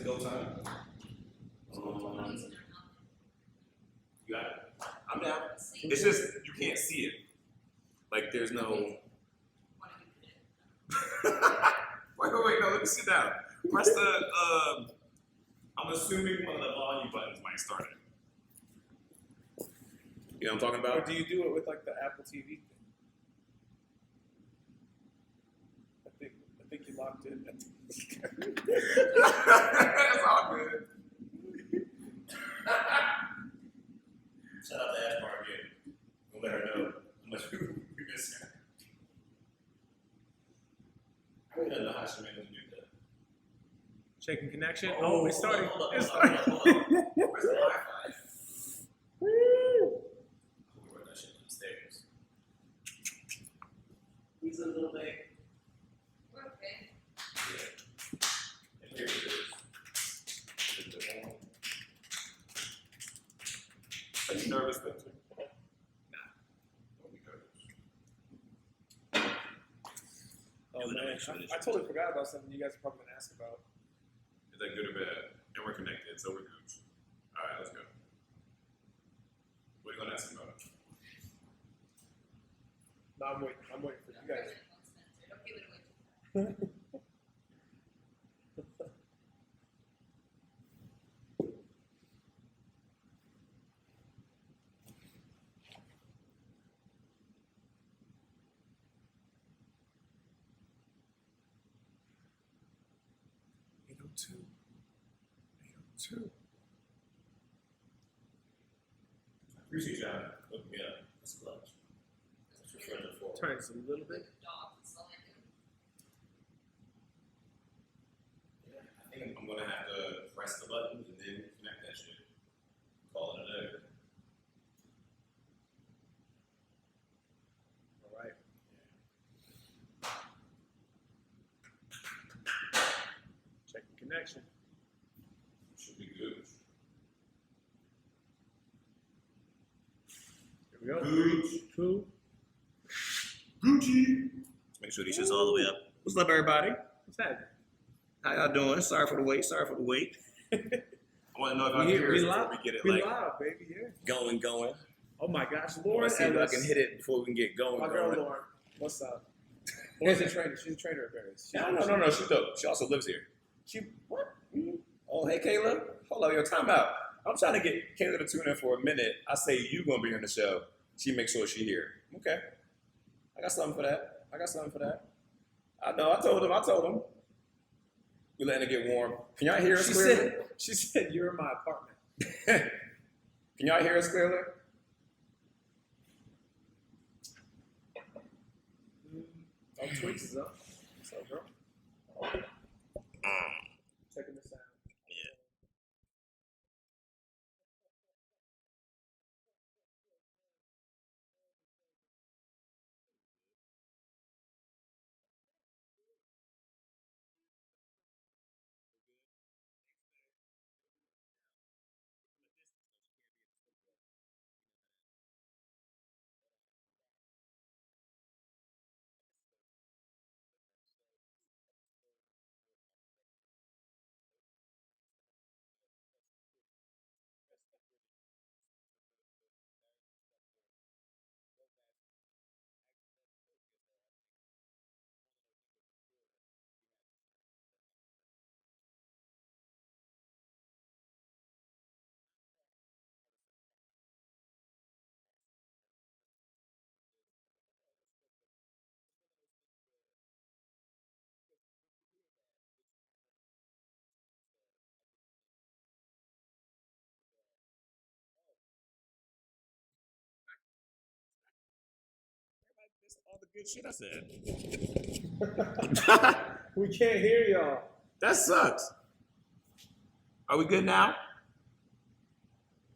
go time. You got it. I'm down. It's just you can't see it. Like there's no. wait, no, let me sit down. Press the. I'm assuming one of the volume buttons might start it. You know what I'm talking about? Or do you do it with like the Apple TV thing? I think you locked in. That's all good. Shout out to Ash Bar again. We'll let her know how much we miss her. I really don't know how she made us do that. Checking connection. Oh, it's starting. Hold up. It's starting. Where's the Wi-Fi? Woo! We wrote that shit downstairs. He's a little late. We're okay. Yeah. And here it is. Are you nervous, Spencer? Nah. Don't be nervous. Oh man, I totally forgot about something you guys are probably gonna ask about. Is that good or bad? And we're connected, so we're good. All right, let's go. What are you gonna ask about? No, I'm waiting for you guys. Don't give it away. Two. Appreciate y'all looking me up. That's clutch. That's your friend for. Turn this a little bit. Dogs, that's all I do. Yeah, I think I'm gonna have to press the button and then connect that shit. Call it a day. All right. Checking connection. Should be good. Here we go. Gooch. 2. Gucci. Make sure these shit's all the way up. What's up, everybody? What's happening? How y'all doing? Sorry for the wait. I want to know if I can hear We it before live. we get it We like live, baby. Yeah. going. Oh my gosh, Lauren. Let's see if I Ellis. can hit it before we can get going. My girl Lauren. What's up? Lauren's a trainer. She's a trainer at Barry's. No. She's dope. She also lives here. She what? Oh, hey, Kayla. Hold on, your time out. I'm trying to get Kayla to tune in for a minute. I say you gonna be on the show. She makes sure she here. Okay. I got something for that. I know. I told him. We letting it get warm. Can y'all hear us clearly? She said, "You're in my apartment." Can y'all hear us clearly? Oh, Twix is up. What's up, bro? Checking this out. Yeah. All the good shit I said. We can't hear y'all. That sucks. Are we good now?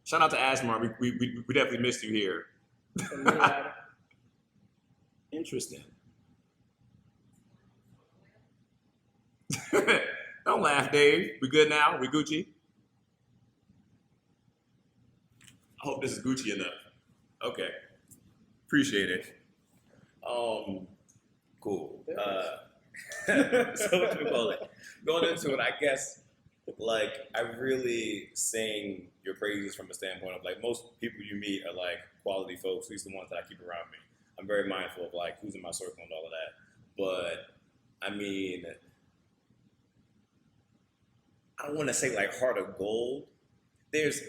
Shout out to Ashmar. We definitely missed you here. A little louder. Interesting. Don't laugh, Dave. We good now? We Gucci? I hope this is Gucci enough. Okay. Appreciate it. Cool. So what you call it? Going into it, I guess like I really sing your praises from a standpoint of like most people you meet are like quality folks, at least the ones that I keep around me. I'm very mindful of like who's in my circle and all of that. But I mean, I don't want to say like heart of gold. There's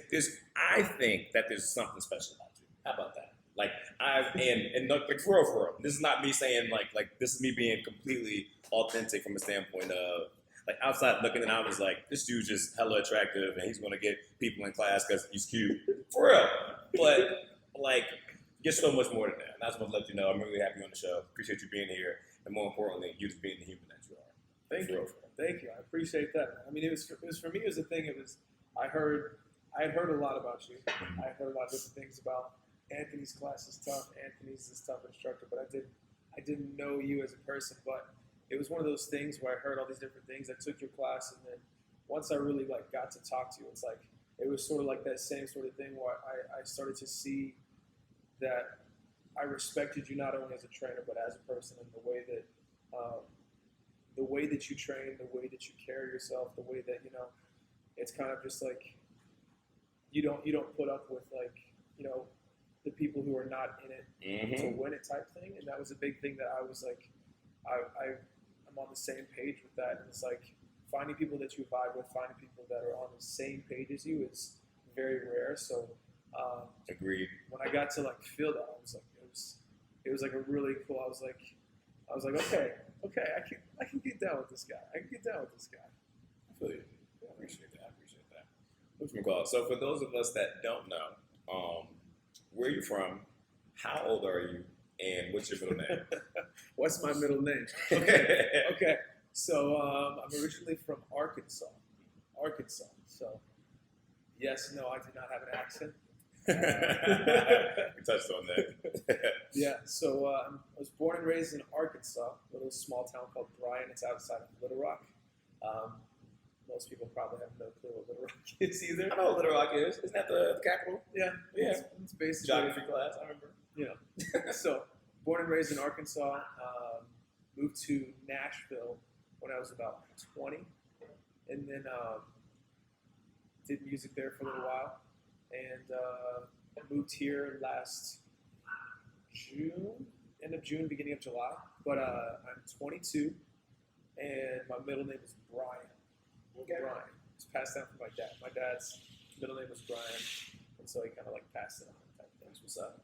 I think that there's something special about you. How about that? Like and like for real. This is not me saying like this is me being completely authentic from a standpoint of like outside looking, and I was like, this dude's just hella attractive, and he's gonna get people in class because he's cute, for real. But like, you're so much more than that. And I just want to let you know, I'm really happy on the show. Appreciate you being here, and more importantly, you just being the human that you are. Thank you. Thank you. I appreciate that. I mean, it was for me. It was a thing. It was I had heard a lot about you. I heard a lot of different things about Anthony's class is tough. Anthony's this tough instructor, but I didn't know you as a person. But it was one of those things where I heard all these different things. I took your class, and then once I really like got to talk to you, it's like it was sort of like that same sort of thing where I started to see that I respected you not only as a trainer but as a person, and the way that you train, the way that you carry yourself, the way that it's kind of just like you don't put up with like the people who are not in it to win it type thing, and that was a big thing that I was like I'm on the same page with that, and it's like finding people that you vibe with, finding people that are on the same page as you is very rare. So agreed. When I got to like feel that, I was like it was like a really cool. I was like okay, I can get down with this guy. I feel you. I appreciate that. What's McCall? So for those of us that don't know, where are you from? How old are you? And what's your middle name? What's my middle name? Okay. So I'm originally from Arkansas. So yes, no, I do not have an accent. We touched on that. Yeah. So I was born and raised in Arkansas, a little small town called Bryan. It's outside of Little Rock. Most people probably have no clue what Little Rock is either. I know what Little Rock is. Isn't that the capital? Yeah. It's basically geography class. I remember. So born and raised in Arkansas. Moved to Nashville when I was about 20, and then did music there for a little while, and moved here last June, end of June, beginning of July. But I'm 22, and my middle name is Brian. Brian. It's passed down from my dad. My dad's middle name was Brian, and so he kind of like passed it on. That's what's up.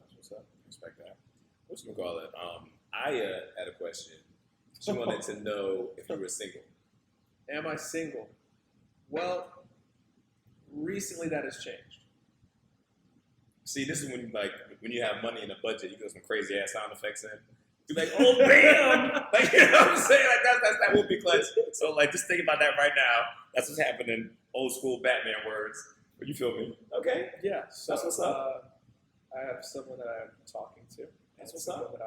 Respect that. What's you call it? I had a question. She wanted to know if you were single. Am I single? Well, recently that has changed. See, this is when you have money in the budget, you get some crazy ass sound effects in. You're like, oh damn! Like, you know what I'm saying? Like that would be clutch. So like, just think about that right now. That's what's happening. Old school Batman words. You feel me? Okay. Yeah. So that's what's up. I have someone that I'm talking to. That's what's up. That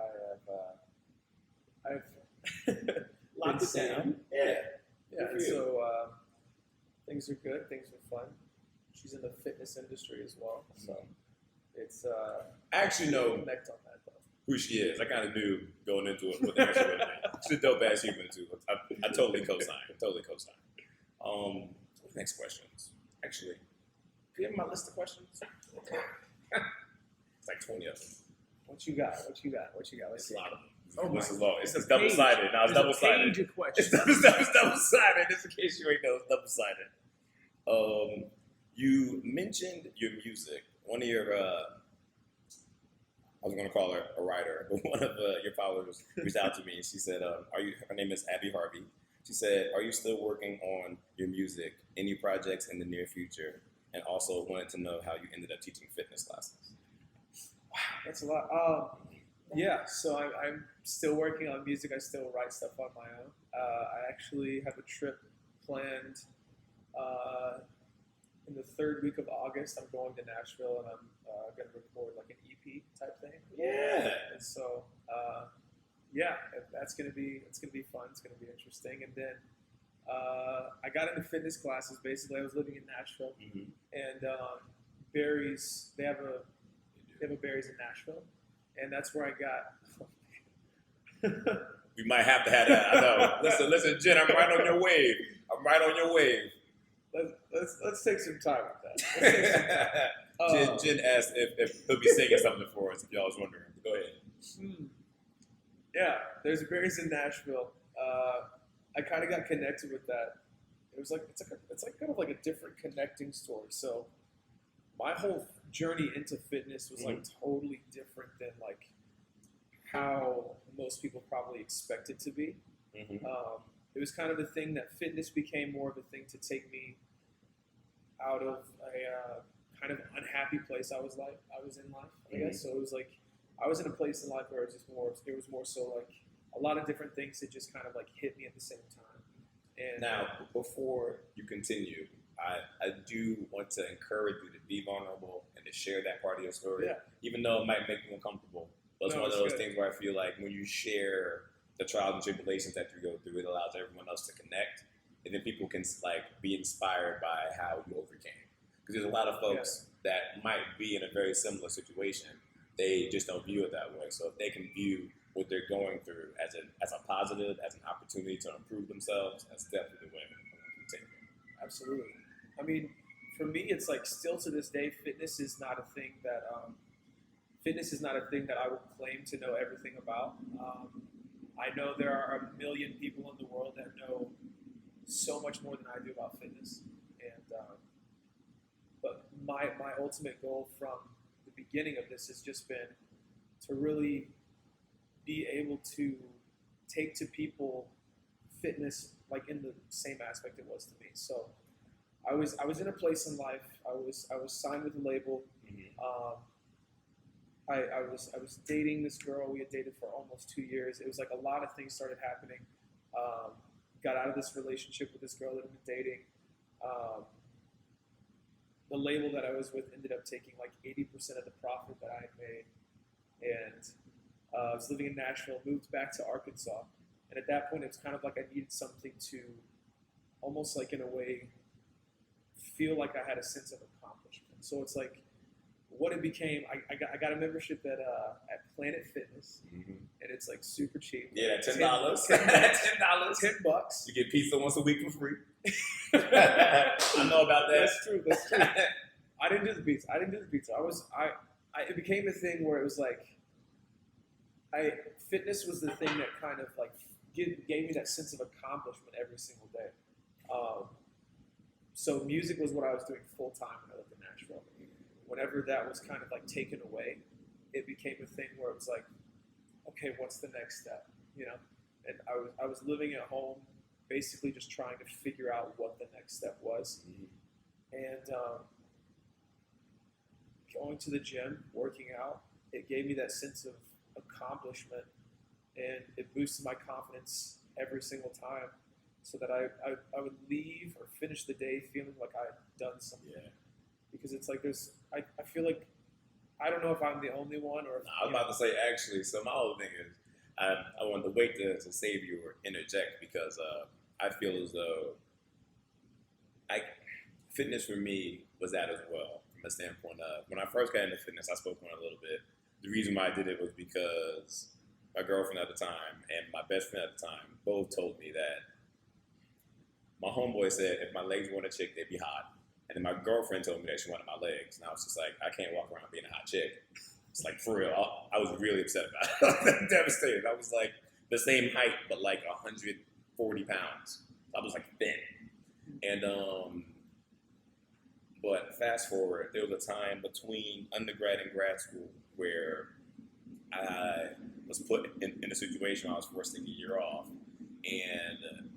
I've locked it down. Yeah. And so things are good. Things are fun. She's in the fitness industry as well, so it's. I actually know connect on that though. Who she is. I kind of knew going into it what the answer would be. She's a dope ass human too. I totally co-sign. Next questions. Actually, do you have my list of questions? It's like 20 of them. What you got? Let's It's see. a lot of them. Oh, this is long. It's double-sided. Now it's double-sided. Page of questions. It's double-sided. Just in case you ain't know, it's double-sided. You mentioned your music. One of your, I was going to call her a writer, but one of your followers reached out to me and she said, her name is Abby Harvey. She said, are you still working on your music? Any projects in the near future? And also wanted to know how you ended up teaching fitness classes. Wow, that's a lot. Yeah, so I'm still working on music. I still write stuff on my own. I actually have a trip planned in the third week of August. I'm going to Nashville, and I'm going to record like an EP type thing. Yeah. And so, yeah, it's going to be fun. It's going to be interesting. And then I got into fitness classes. Basically, I was living in Nashville, and Barry's. They have a Barry's in Nashville. And that's where I got. We might have to have that. I know. Listen, Jen, I'm right on your wave. let's take some time with that. Let's take some time. Jen asked if he'll be singing something for us, if y'all was wondering. Go ahead. Yeah, there's a Berries in Nashville. I kind of got connected with that. It was like it's like kind of like a different connecting story. So my whole journey into fitness was like totally different than like how most people probably expect it to be. It was kind of a thing that fitness became more of a thing to take me out of a kind of unhappy place I was in life, I guess. So it was like I was in a place in life where it was more so like a lot of different things that just kind of like hit me at the same time. And Now, before you continue, I do want to encourage you to be vulnerable and to share that part of your story, even though it might make you uncomfortable. But it's one of those things where I feel like when you share the trials and tribulations that you go through, it allows everyone else to connect, and then people can like be inspired by how you overcame. Because there's a lot of folks that might be in a very similar situation, they just don't view it that way. So if they can view what they're going through as a positive, as an opportunity to improve themselves, that's definitely the way I want to take it. Absolutely. I mean, for me, it's like still to this day, fitness is not a thing that I would claim to know everything about. I know there are a million people in the world that know so much more than I do about fitness, and but my ultimate goal from the beginning of this has just been to really be able to take to people fitness like in the same aspect it was to me. So I was in a place in life. I was signed with a label. I was dating this girl. We had dated for almost 2 years. It was like a lot of things started happening. Got out of this relationship with this girl that I've been dating. The label that I was with ended up taking like 80% of the profit that I had made, and I was living in Nashville. Moved back to Arkansas, and at that point, it was kind of like I needed something to, almost like in a way, feel like I had a sense of accomplishment. So it's like what it became. I got a membership at Planet Fitness, and it's like super cheap. Yeah, $10. $10. You get pizza once a week for free. I know about that. That's true. I didn't do the pizza. It became a thing where it was like, fitness was the thing that kind of like gave me that sense of accomplishment every single day. So music was what I was doing full time when I lived in Nashville. Whenever that was kind of like taken away, it became a thing where it was like, okay, what's the next step? You know, and I was living at home, basically just trying to figure out what the next step was, and going to the gym, working out, it gave me that sense of accomplishment, and it boosted my confidence every single time, so that I would leave or finish the day feeling like I had done something. Yeah. Because it's like I feel like, I don't know if I'm the only one or if, I was about to say, actually, so my whole thing is, I wanted to wait to save you or interject because I feel as though fitness for me was that as well, from a standpoint of, when I first got into fitness, I spoke on it a little bit. The reason why I did it was because my girlfriend at the time and my best friend at the time both told me that my homeboy said if my legs weren't a chick, they'd be hot. And then my girlfriend told me that she wanted my legs. And I was just like, I can't walk around being a hot chick. It's like, for real. I was really upset about it. Devastated. I was like the same height, but like 140 pounds. I was like thin. And, but fast forward, there was a time between undergrad and grad school where I was put in a situation where I was forced to take a year off. And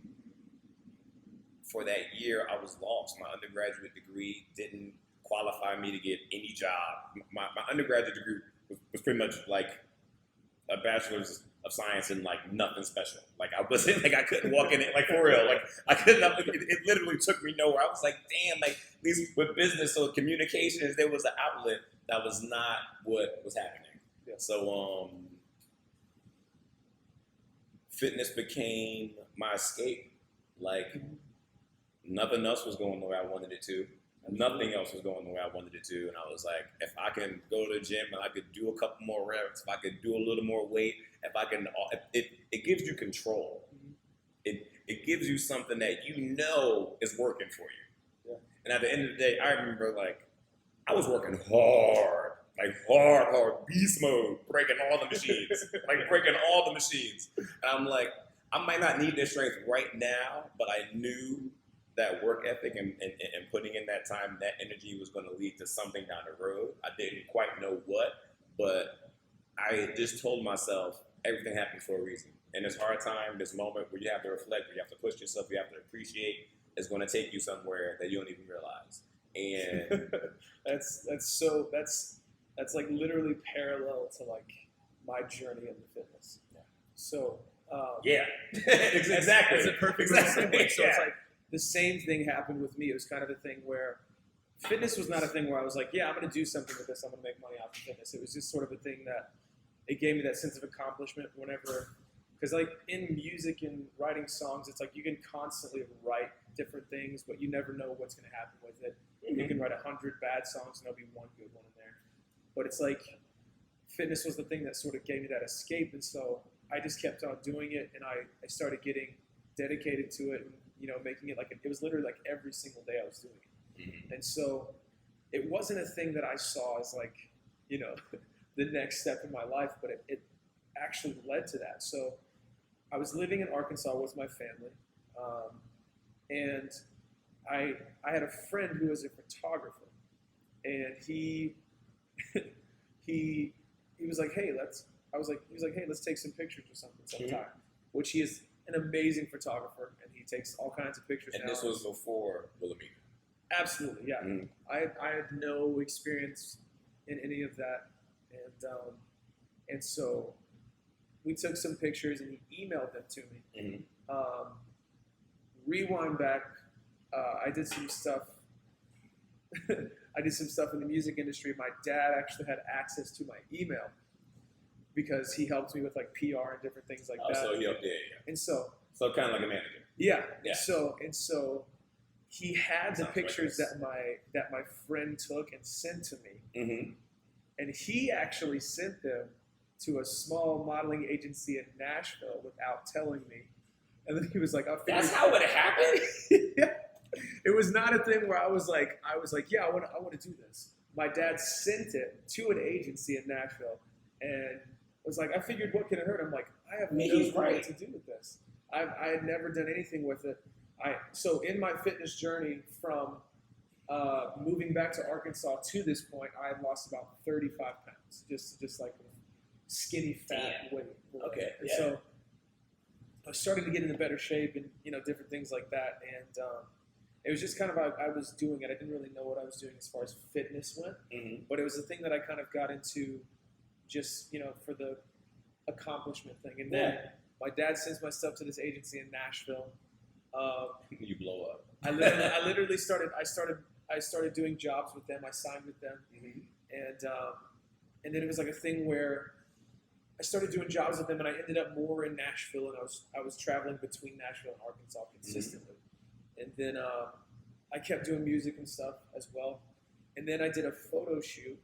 for that year, I was lost. My undergraduate degree didn't qualify me to get any job. My undergraduate degree was pretty much like a bachelor's of science and like nothing special. Like I wasn't, like I couldn't walk in it, like for real. Like I couldn't, it literally took me nowhere. I was like, damn, like at least with business or communications, there was an outlet that was not what was happening. Yeah. So fitness became my escape. Like nothing else was going the way I wanted it to. Nothing else was going the way I wanted it to. And I was like, if I can go to the gym and I could do a couple more reps, if I could do a little more weight, if I can, it gives you control. It gives you something that you know is working for you. And at the end of the day, I remember like I was working hard, like hard, beast mode, breaking all the machines, And I'm like, I might not need this strength right now, but I knew that work ethic and putting in that time, that energy was going to lead to something down the road. I didn't quite know what, but I just told myself everything happens for a reason. And this hard time, this moment where you have to reflect, where you have to push yourself, you have to appreciate, is going to take you somewhere that you don't even realize. And that's like literally parallel to like my journey into fitness. Yeah. So yeah, exactly. It's a perfect exactly. segue. So it's like the same thing happened with me. It was kind of a thing where fitness was not a thing where I was like, yeah, I'm going to do something with this. I'm going to make money off of fitness. It was just sort of a thing that it gave me that sense of accomplishment whenever, because like in music and writing songs, it's like you can constantly write different things, but you never know what's going to happen with it. Mm-hmm. You can write 100 bad songs and there'll be one good one in there. But it's like fitness was the thing that sort of gave me that escape. And so I just kept on doing it, and I started getting dedicated to it, and making it like it was literally like every single day I was doing it. Mm-hmm. And so it wasn't a thing that I saw as like the next step in my life, but it actually led to that. So I was living in Arkansas with my family, and I had a friend who was a photographer, and he was like, hey, let's take some pictures or something sometime. Mm-hmm. Which he is an amazing photographer, and he takes all kinds of pictures. And now. this was before Wilhelmina. Absolutely, yeah. Mm-hmm. I had no experience in any of that, and so we took some pictures, and he emailed them to me. Mm-hmm. Rewind back, I did some stuff. I did some stuff in the music industry. My dad actually had access to my email because he helped me with like PR and different things like that. So he helped, yeah. And so kind of like a manager. Yeah. Yeah. So he had the Sounds pictures reckless. that my friend took and sent to me, Mm-hmm. and he actually sent them to a small modeling agency in Nashville without telling me. And then he was like, That's how it happened? Yeah. It was not a thing where I was like, yeah, I want to do this. My dad sent it to an agency in Nashville, and was like, I figured, what can it hurt? I'm like, I have no idea what to do with this. I had never done anything with it. So in my fitness journey from moving back to Arkansas to this point, I had lost about 35 pounds, just like skinny fat weight. Okay. And so I started to get into better shape and different things like that, and it was just kind of I was doing it. I didn't really know what I was doing as far as fitness went, Mm-hmm. but it was a thing that I kind of got into just for the accomplishment thing. And then my dad sends my stuff to this agency in Nashville. You blow up. I literally started doing jobs with them. I signed with them, Mm-hmm. and then it was like a thing where I started doing jobs with them, and I ended up more in Nashville, and I was traveling between Nashville and Arkansas consistently. And then I kept doing music and stuff as well. And then I did a photo shoot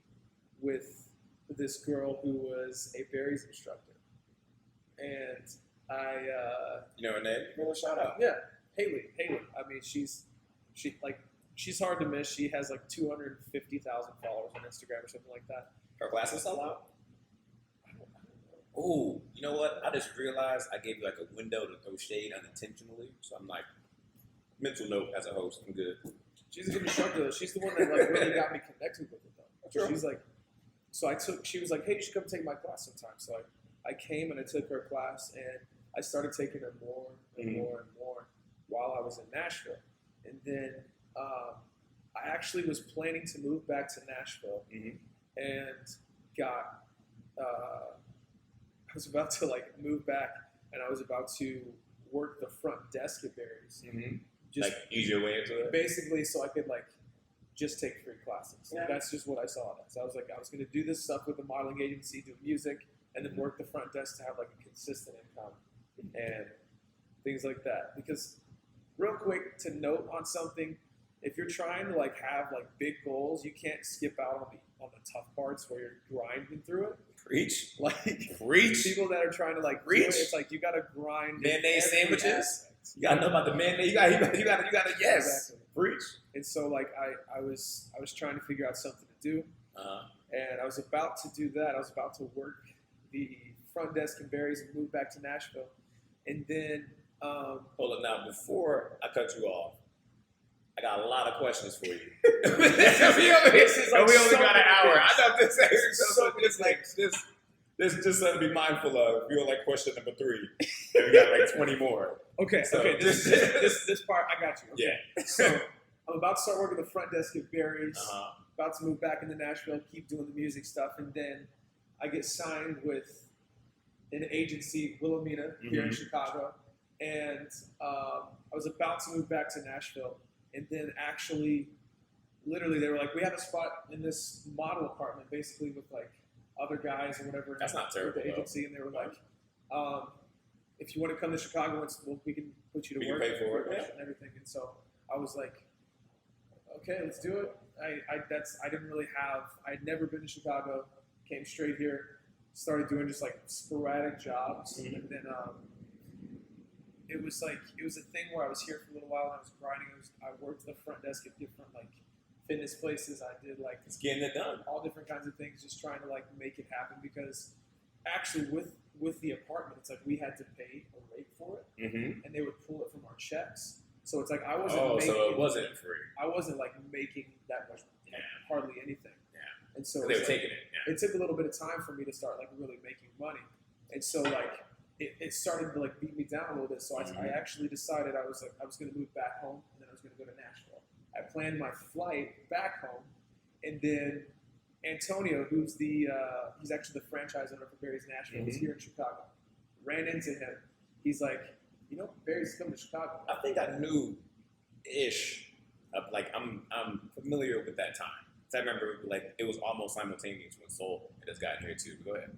with this girl who was a Barry's instructor, and You know her name? Give her a shout out. yeah, Haley. I mean, she's hard to miss. She has like 250,000 followers on Instagram or something like that. Her classes sell out? Oh, you know what? I just realized I gave you like a window to throw shade unintentionally. So I'm like, mental note as a host, I'm good. She's a good instructor, though. She's the one that like really got me connected with it, though. Sure. She's like, she was like, hey, you should come take my class sometime. So I came and I took her class, and I started taking her more and Mm-hmm. more and more while I was in Nashville. And then I actually was planning to move back to Nashville, Mm-hmm. and got I was about to like move back, and I was about to work the front desk at Barry's. Mm-hmm. Just Like easier way into it? basically so I could like just take free classes. Yeah. That's just what I saw it as. I was like, I was going to do this stuff with the modeling agency, do music, and then work the front desk to have like a consistent income and things like that. Because real quick to note on something, if you're trying to like have like big goals, you can't skip out on the tough parts where you're grinding through it. Preach. Like Preach. people that are trying to like do Preach. it, it's like you got to grind. Mayonnaise every sandwiches? aspect. You gotta know about the mayonnaise. You gotta, yes. Exactly. Preach. And so like I was trying to figure out something to do, Uh-huh. and I was about to do that. I was about to work the front desk in Barry's and move back to Nashville, and then Hold on now. Before I cut you off, I got a lot of questions for you. This is like we only so got an many hour. things. I know this is So many this is just something to be mindful of. You're like question number 3, and we got like 20 more. Okay, So- okay. This part I got you. Okay. Yeah. So I'm about to start working the front desk at Barry's. Uh-huh. About to move back into Nashville, keep doing the music stuff, and then I get signed with an agency, Wilhelmina, here in Mhm. Chicago, and I was about to move back to Nashville, and then actually, literally, they were like, "We have a spot in this model apartment, basically with like other guys or whatever." That's not with terrible, the agency, and they were like, "If you want to come to Chicago, we can put you to We can work pay for it, pretty much yeah. and everything." And so I was like, "Okay, let's do it." I didn't really have. I'd never been to Chicago. Came straight here, started doing just like sporadic jobs, Mhm. and then it was a thing where I was here for a little while. And I was grinding. I worked the front desk at different like fitness places. I did like It's getting it done. all different kinds of things, just trying to like make it happen. Because actually, with the apartment, it's like we had to pay a rate for it, Mm-hmm. and they would pull it from our checks. So it's like I wasn't. Oh, making, so it wasn't free. I wasn't like making that much, Yeah. hardly anything. Yeah. And so They it were was like, taking it. Yeah. it took a little bit of time for me to start like really making money, and so like it started to like beat me down a little bit. So I actually decided I was going to move back home, and then I was going to go to Nashville. I planned my flight back home, and then Antonio, who's he's actually the franchise owner for Barry's Nashville, was Mhm. here in Chicago. Ran into him. He's like, Barry's coming to Chicago. I think I knew ish. Like I'm familiar with that time. So I remember like it was almost simultaneous when Soul had just gotten here too. Go ahead.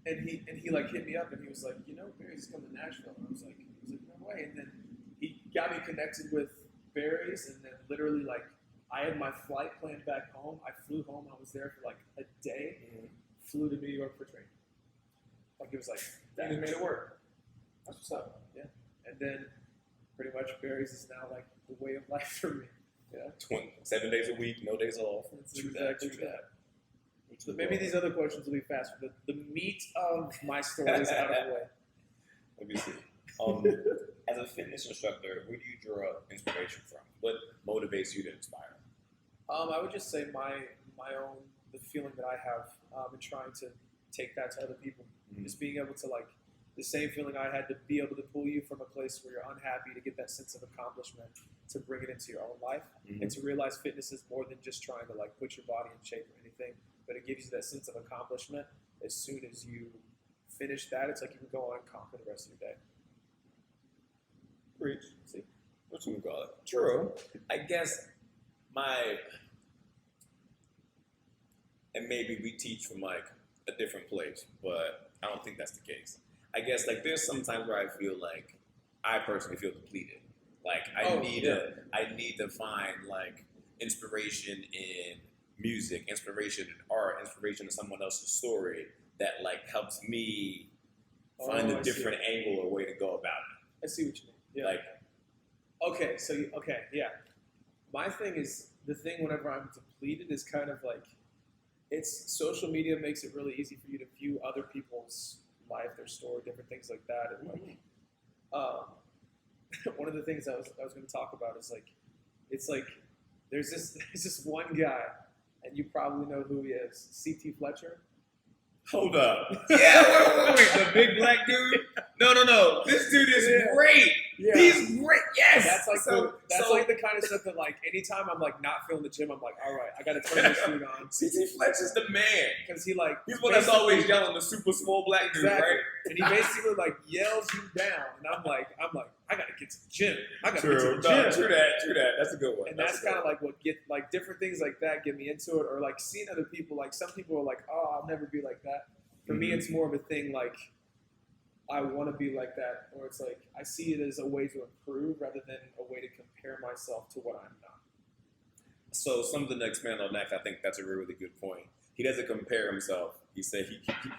And he like hit me up and he was like, Barry's coming to Nashville. And I was like, no way. And then he got me connected with Barry's, and then literally like I had my flight planned back home. I flew home. I was there for like a day. Flew to New York for training. Like it was like And it made it work. that's what's up. Yeah. And then pretty much Barry's is now like the way of life for me. Yeah. 7 days a week, no days off. That's True exactly that. that. So maybe these other questions will be faster. The meat of my story is out of the way. Let me see. As a fitness instructor, where do you draw inspiration from? What motivates you to inspire? I would just say my own the feeling that I have in trying to take that to other people. Mhm. Just being able to like the same feeling I had to be able to pull you from a place where you're unhappy to get that sense of accomplishment to bring it into your own life and to realize fitness is more than just trying to like put your body in shape or anything, but it gives you that sense of accomplishment. As soon as you finish that, it's like you can go on and conquer the rest of your day. Preach. See, what you call it? True. I guess and maybe we teach from like a different place, but I don't think that's the case. I guess like there's some times where I feel like I personally feel depleted. Like I need to find like inspiration in music, inspiration in art, inspiration in someone else's story that like helps me find a different angle or way to go about I see what you mean. it. Yeah. Like Yeah. My thing is the thing whenever I'm depleted is kind of like it's social media makes it really easy for you to view other people's life, their story, different things like that, and like one of the things I was going to talk about is like it's like there's this one guy, and you probably know who he is, C.T. Fletcher. hold up. Yeah, wait. The big black dude? No. This dude is great. Yeah. He's great. Yes. That's like so like the kind of stuff that like anytime I'm like not feeling the gym, I'm like, all right, I got to turn this dude on C.T. Fletcher's the man. because he like He's one that's always yelling, the super small black dude, exactly, right? and he basically like yells you down, and I'm like, I got to get to the gym. I got to get to True. the gym. No, true that. That's a good one. And that's kind of like what get like different things like that get me into it, or like seeing other people. Like some people are like, oh, I'll never be like that. For me, it's more of a thing like I want to be like that, or it's like I see it as a way to improve rather than a way to compare myself to what I'm not. So something to expand on that, I think that's a really good point. He doesn't compare himself. He said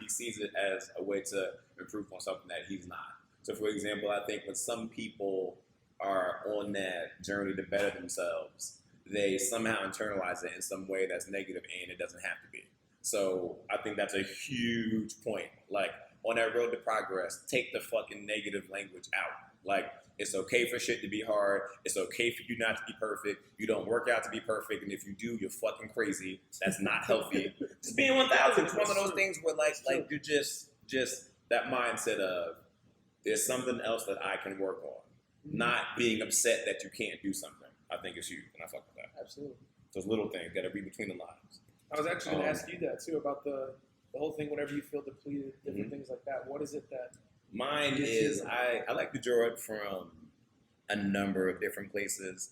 he sees it as a way to improve on something that he's not. So for example, I think when some people are on that journey to better themselves, they somehow internalize it in some way that's negative, and it doesn't have to be. So I think that's a huge point. Like on that road to progress, take the fucking negative language out. Like it's okay for shit to be hard. It's okay for you not to be perfect. You don't work out to be perfect, and if you do, you're fucking crazy. That's not healthy. Just being 1,000 is one of those things where like you're just that mindset of there's something else that I can work on. Not being upset that you can't do something. I think it's huge, and I fuck with that. Absolutely. Those little things gotta read between the lines. I was actually going to ask you that too about the whole thing. Whenever you feel depleted, different things like that. What is it that? Mine is I like to draw it from a number of different places.